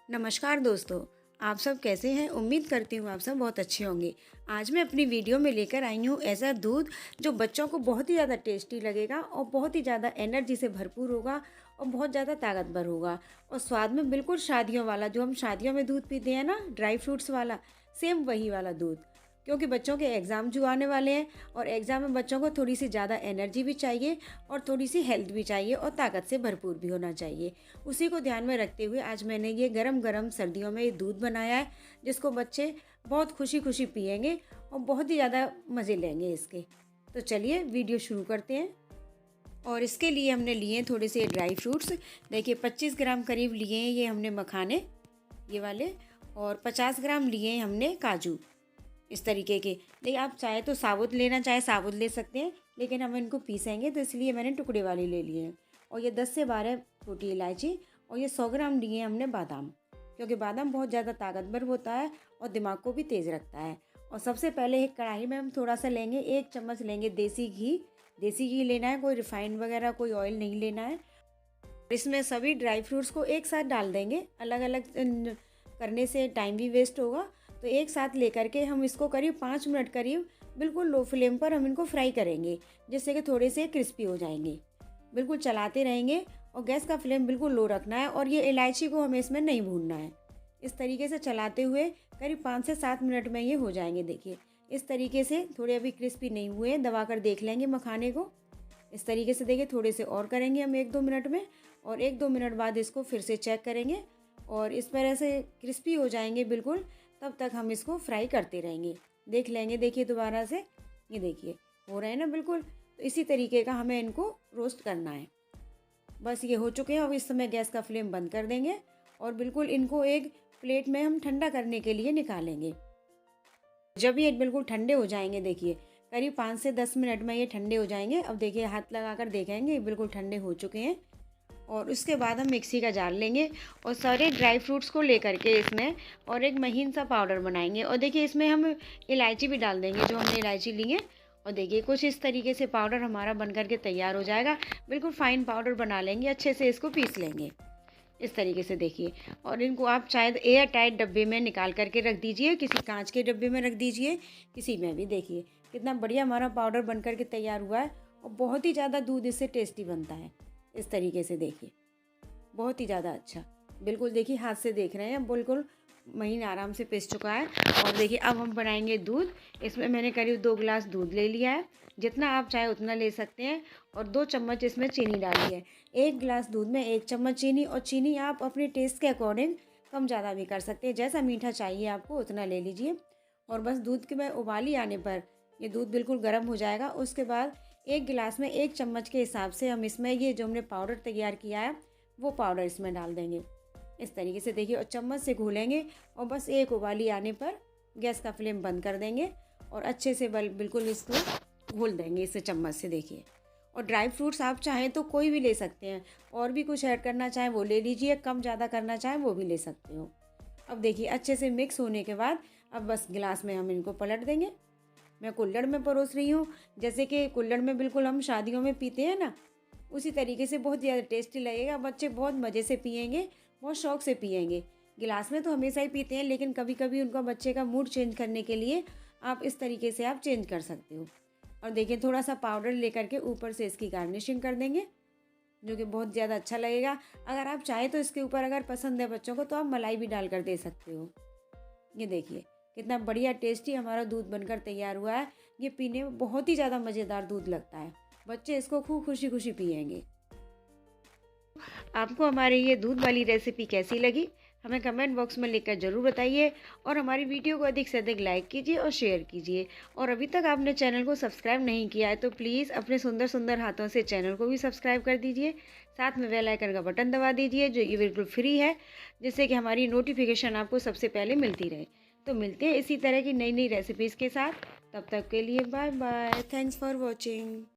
नमस्कार दोस्तों, आप सब कैसे हैं। उम्मीद करती हूँ आप सब बहुत अच्छे होंगे। आज मैं अपनी वीडियो में लेकर आई हूँ ऐसा दूध जो बच्चों को बहुत ही ज़्यादा टेस्टी लगेगा और बहुत ही ज़्यादा एनर्जी से भरपूर होगा और बहुत ज़्यादा ताकतवर होगा और स्वाद में बिल्कुल शादियों वाला, जो हम शादियों में दूध पीते हैं ना, ड्राई फ्रूट्स वाला, सेम वही वाला दूध। क्योंकि बच्चों के एग्ज़ाम जो आने वाले हैं और एग्ज़ाम में बच्चों को थोड़ी सी ज़्यादा एनर्जी भी चाहिए और थोड़ी सी हेल्थ भी चाहिए और ताकत से भरपूर भी होना चाहिए। उसी को ध्यान में रखते हुए आज मैंने ये गरम गरम सर्दियों में ये दूध बनाया है, जिसको बच्चे बहुत खुशी खुशी पिएंगे और बहुत ही ज़्यादा मज़े लेंगे इसके। तो चलिए वीडियो शुरू करते हैं। और इसके लिए हमने लिए थोड़े से ड्राई फ्रूट्स। देखिए 25 ग्राम करीब लिए हैं ये हमने मखाने, ये वाले, और 50 ग्राम लिए हैं हमने काजू। इस तरीके के, देखिए आप चाहे तो साबुत लेना चाहे साबुत ले सकते हैं, लेकिन हम इनको पीसेंगे तो इसलिए मैंने टुकड़े वाले ले लिए हैं। और ये 10 से 12 छोटी इलायची और ये 100 ग्राम लिए हैं हमने बादाम, क्योंकि बादाम बहुत ज़्यादा ताकतवर होता है और दिमाग को भी तेज़ रखता है। और सबसे पहले एक कढ़ाई में हम थोड़ा सा लेंगे, 1 चम्मच लेंगे देसी घी। देसी घी लेना है, कोई रिफाइंड वगैरह कोई ऑयल नहीं लेना है। इसमें सभी ड्राई फ्रूट्स को एक साथ डाल देंगे, अलग अलग करने से टाइम भी वेस्ट होगा। तो एक साथ लेकर के हम इसको करीब 5 मिनट करीब बिल्कुल लो फ्लेम पर हम इनको फ्राई करेंगे, जिससे कि थोड़े से क्रिस्पी हो जाएंगे। बिल्कुल चलाते रहेंगे और गैस का फ्लेम बिल्कुल लो रखना है और ये इलायची को हमें इसमें नहीं भूनना है। इस तरीके से चलाते हुए करीब 5 से 7 मिनट में ये हो जाएंगे। देखिए इस तरीके से, थोड़े अभी क्रिस्पी नहीं हुए हैं, दबा कर देख लेंगे मखाने को। इस तरीके से देखिए थोड़े से और करेंगे हम 1-2 मिनट में, और 1-2 मिनट बाद इसको फिर से चेक करेंगे और इस तरह से क्रिस्पी हो जाएंगे बिल्कुल। तब तक हम इसको फ्राई करते रहेंगे, देख लेंगे। देखिए दोबारा से, ये देखिए हो रहे हैं ना बिल्कुल। तो इसी तरीके का हमें इनको रोस्ट करना है। बस ये हो चुके हैं। अब इस समय गैस का फ्लेम बंद कर देंगे और बिल्कुल इनको एक प्लेट में हम ठंडा करने के लिए निकालेंगे। जब ये बिल्कुल ठंडे हो जाएंगे, देखिए करीब 5 से 10 मिनट में ये ठंडे हो जाएंगे। अब देखिए हाथ लगा कर देखेंगे, बिल्कुल ठंडे हो चुके हैं। और उसके बाद हम मिक्सी का जार लेंगे और सारे ड्राई फ्रूट्स को लेकर के इसमें और एक महीन सा पाउडर बनाएंगे। और देखिए इसमें हम इलायची भी डाल देंगे, जो हमने इलायची ली है। और देखिए कुछ इस तरीके से पाउडर हमारा बन करके तैयार हो जाएगा। बिल्कुल फाइन पाउडर बना लेंगे, अच्छे से इसको पीस लेंगे इस तरीके से। देखिए, और इनको आप चाहे तो एयर टाइट डब्बे में निकाल करके रख दीजिए, किसी कांच के डब्बे में रख दीजिए, किसी में भी। देखिए कितना बढ़िया हमारा पाउडर बन करके तैयार हुआ है और बहुत ही ज़्यादा दूध इससे टेस्टी बनता है। इस तरीके से देखिए बहुत ही ज़्यादा अच्छा, बिल्कुल देखिए हाथ से देख रहे हैं, बिल्कुल महीन आराम से पिस चुका है। और देखिए अब हम बनाएंगे दूध। इसमें मैंने करीब 2 गिलास दूध ले लिया है, जितना आप चाहे उतना ले सकते हैं। और 2 चम्मच इसमें चीनी डाली है। 1 गिलास दूध में 1 चम्मच चीनी, और चीनी आप अपने टेस्ट के अकॉर्डिंग कम ज़्यादा भी कर सकते हैं, जैसा मीठा चाहिए आपको उतना ले लीजिए। और बस दूध के में उबाली आने पर ये दूध बिल्कुल गर्म हो जाएगा। उसके बाद 1 गिलास में 1 चम्मच के हिसाब से हम इसमें ये जो हमने पाउडर तैयार किया है वो पाउडर इसमें डाल देंगे इस तरीके से। देखिए और चम्मच से घोलेंगे और बस एक उबाली आने पर गैस का फ्लेम बंद कर देंगे और अच्छे से बिल्कुल इसको घोल देंगे इससे चम्मच से। देखिए, और ड्राई फ्रूट्स आप चाहें तो कोई भी ले सकते हैं, और भी कुछ ऐड करना चाहें वो ले लीजिए, कम ज़्यादा करना चाहें वो भी ले सकते हो। अब देखिए अच्छे से मिक्स होने के बाद अब बस गिलास में हम इनको पलट देंगे। मैं कुल्हड़ में परोस रही हूँ, जैसे कि कुल्हड़ में बिल्कुल हम शादियों में पीते हैं ना, उसी तरीके से बहुत ज़्यादा टेस्टी लगेगा। बच्चे बहुत मज़े से पिएंगे, बहुत शौक से पिएंगे। गिलास में तो हमेशा ही पीते हैं, लेकिन कभी कभी उनका बच्चे का मूड चेंज करने के लिए आप इस तरीके से आप चेंज कर सकते हो। और देखिए थोड़ा सा पाउडर लेकर के ऊपर से इसकी गार्निशिंग कर देंगे, जो कि बहुत ज़्यादा अच्छा लगेगा। अगर आप चाहें तो इसके ऊपर, अगर पसंद है बच्चों को, तो आप मलाई भी डाल कर दे सकते हो। ये देखिए कितना बढ़िया टेस्टी हमारा दूध बनकर तैयार हुआ है। ये पीने में बहुत ही ज़्यादा मज़ेदार दूध लगता है, बच्चे इसको खूब खुशी खुशी पिएंगे। आपको हमारी ये दूध वाली रेसिपी कैसी लगी हमें कमेंट बॉक्स में लिखकर ज़रूर बताइए। और हमारी वीडियो को अधिक से अधिक लाइक कीजिए और शेयर कीजिए। और अभी तक आपने चैनल को सब्सक्राइब नहीं किया है तो प्लीज़ अपने सुंदर सुंदर हाथों से चैनल को भी सब्सक्राइब कर दीजिए। साथ में बेल आइकन का बटन दबा दीजिए, जो ये बिल्कुल फ्री है, जिससे कि हमारी नोटिफिकेशन आपको सबसे पहले मिलती रहे। तो मिलते हैं इसी तरह की नई नई रेसिपीज़ के साथ। तब तक के लिए bye bye. Thanks for watching.